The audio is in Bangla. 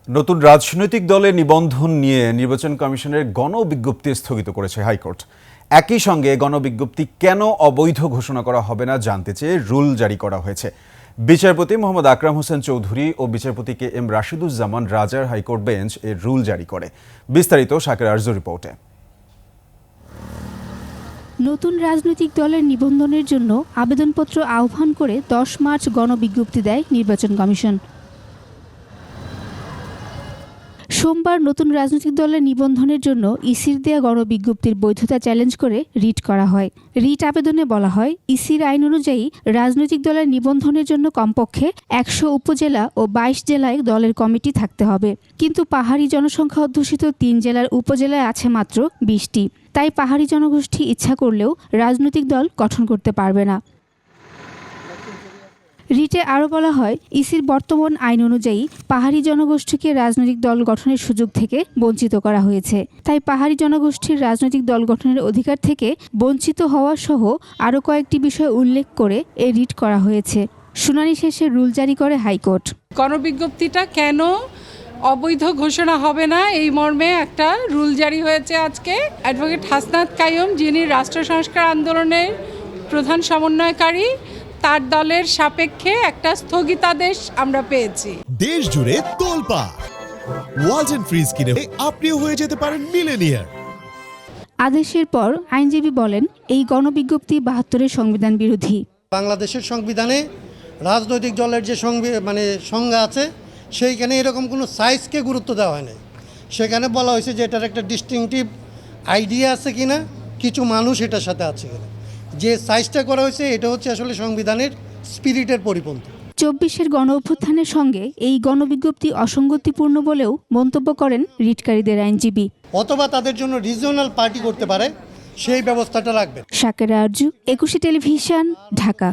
নতুন রাজনৈতিক দলে নিবন্ধন নিয়ে নির্বাচন কমিশনের গণবিজ্ঞপ্তি স্থগিত করেছে হাইকোর্ট। একই সঙ্গে গণবিজ্ঞপ্তি কেন অবৈধ ঘোষণা করা হবে না জানতে চেয়ে রুল জারি করা হয়েছে। বিচারপতি মোহাম্মদ আকরাম হোসেন চৌধুরী ও বিচারপতি কে এম রাশিদুজ্জামান রাজার হাইকোর্ট বেঞ্চ এর রুল জারি করে। বিস্তারিত শাকের আরজু রিপোর্টে। নতুন রাজনৈতিক দলের নিবন্ধনের জন্য আবেদনপত্র আহ্বান করে 10 মার্চ গণবিজ্ঞপ্তি দেয় নির্বাচন কমিশন। সোমবার নতুন রাজনৈতিক দলের নিবন্ধনের জন্য ইসির দেয়া গণবিজ্ঞপ্তির বৈধতা চ্যালেঞ্জ করে রিট করা হয়। রিট আবেদনে বলা হয়, ইসির আইন অনুযায়ী রাজনৈতিক দলের নিবন্ধনের জন্য কমপক্ষে 100 উপজেলা ও 22 জেলায় দলের কমিটি থাকতে হবে। কিন্তু পাহাড়ি জনসংখ্যা অধ্যুষিত 3 জেলার উপজেলায় আছে মাত্র 20টি। তাই পাহাড়ি জনগোষ্ঠী ইচ্ছা করলেও রাজনৈতিক দল গঠন করতে পারবে না। রিটে আরও বলা হয়, ইসির বর্তমান আইন অনুযায়ী পাহাড়ি জনগোষ্ঠীকে রাজনৈতিক দল গঠনের সুযোগ থেকে বঞ্চিত করা হয়েছে। তাই পাহাড়ি জনগোষ্ঠীর রাজনৈতিক দল গঠনের অধিকার থেকে বঞ্চিত হওয়া সহ আরও কয়েকটি বিষয় উল্লেখ করে এই রিট করা হয়েছে। শুনানি শেষে রুল জারি করে হাইকোর্ট। গণবিজ্ঞপ্তিটা কেন অবৈধ ঘোষণা হবে না এই মর্মে একটা রুল জারি হয়েছে আজকে। অ্যাডভোকেট হাসনাত কাইয়ুম, যিনি রাষ্ট্র সংস্কার আন্দোলনের প্রধান সমন্বয়কারী, তার দলের সাপেক্ষে একটা স্থগিতাদেশ আমরা পেয়েছি। দেশ জুড়ে তোলপাড় ওয়ালটন ফ্রিজ কিনে আপনিও হয়ে যেতে পারেন মিলেনিয়ার। আদেশের পর আইনজীবী বলেন, এই গণবিজ্ঞপ্তি 72-এর সংবিধান বিরোধী। বাংলাদেশের সংবিধানে রাজনৈতিক দলের যে সংজ্ঞা আছে সেইখানে এরকম কোনো সাইজকে গুরুত্ব দেওয়া হয় না। সেখানে বলা হয়েছে যে এটার একটা ডিস্টিংটিভ আইডিয়া আছে কিনা, কিছু মানুষ এটার সাথে আছে কিনা। যে সাইজটা করা হয়েছে এটা হচ্ছে আসলে সংবিধানের স্পিরিটের পরিপন্থী। 24-এর গণ অভ্যুত্থানের সঙ্গে এই গণবিজ্ঞপ্তি অসঙ্গতিপূর্ণ বলেও মন্তব্য করেন রিটকারীদের আইনজীবী। অথবা তাদের জন্য রিজিওনাল পার্টি করতে পারে, সেই ব্যবস্থাটা রাখবে। শাকের আরজু, 21 টেলিভিশন, ঢাকা।